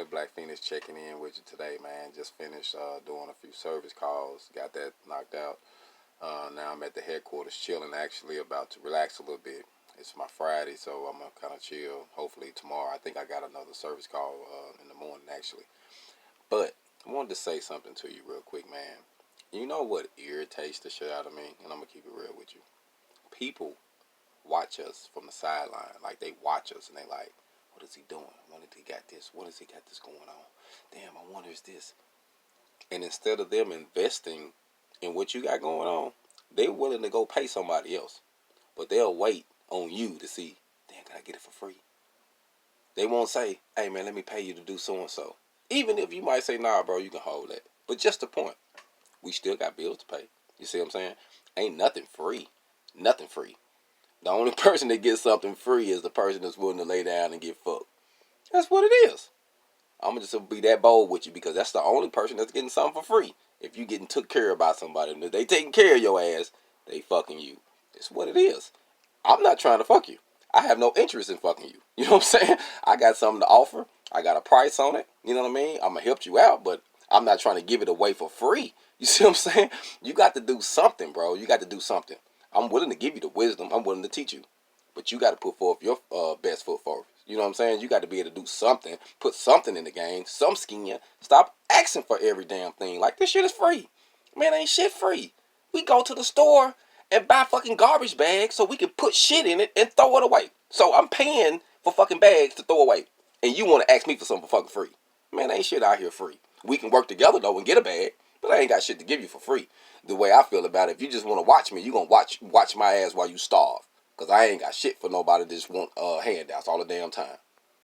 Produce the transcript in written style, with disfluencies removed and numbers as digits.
family? Black Phoenix checking in with you today, man. Just finished doing a few service calls. Got that knocked out. Now I'm at the headquarters chilling, actually, about to relax a little bit. It's my Friday, so I'm going to kind of chill. Hopefully tomorrow. I think I got another service call in the morning, actually. But I wanted to say something to you real quick, man. You know what irritates the shit out of me? And I'm going to keep it real with you. People watch us from the sideline. Like, they watch us and they like, what is he doing? What has he got this? What has he got this going on? Damn, I wonder is this. And instead of them investing in what you got going on, they're willing to go pay somebody else. But they'll wait on you to see, damn, can I get it for free? They won't say, hey, man, let me pay you to do so-and-so. Even if you might say, nah, bro, you can hold that. But just the point, we still got bills to pay. You see what I'm saying? Ain't nothing free. Nothing free. The only person that gets something free is the person that's willing to lay down and get fucked. That's what it is. I'm going to just be that bold with you because that's the only person that's getting something for free. If you getting took care of by somebody, and if they taking care of your ass, they fucking you. It's what it is. I'm not trying to fuck you. I have no interest in fucking you. You know what I'm saying? I got something to offer. I got a price on it. You know what I mean? I'm going to help you out, but I'm not trying to give it away for free. You see what I'm saying? You got to do something, bro. You got to do something. I'm willing to give you the wisdom. I'm willing to teach you. But you got to put forth your best foot forward. You know what I'm saying? You got to be able to do something. Put something in the game. Some skin. Stop asking for every damn thing. Like, this shit is free. Man, ain't shit free. We go to the store and buy fucking garbage bags so we can put shit in it and throw it away. So I'm paying for fucking bags to throw away. And you want to ask me for something for fucking free. Man, ain't shit out here free. We can work together, though, and get a bag. But I ain't got shit to give you for free. The way I feel about it, if you just want to watch me, you going to watch my ass while you starve. Because I ain't got shit for nobody that just want handouts all the damn time.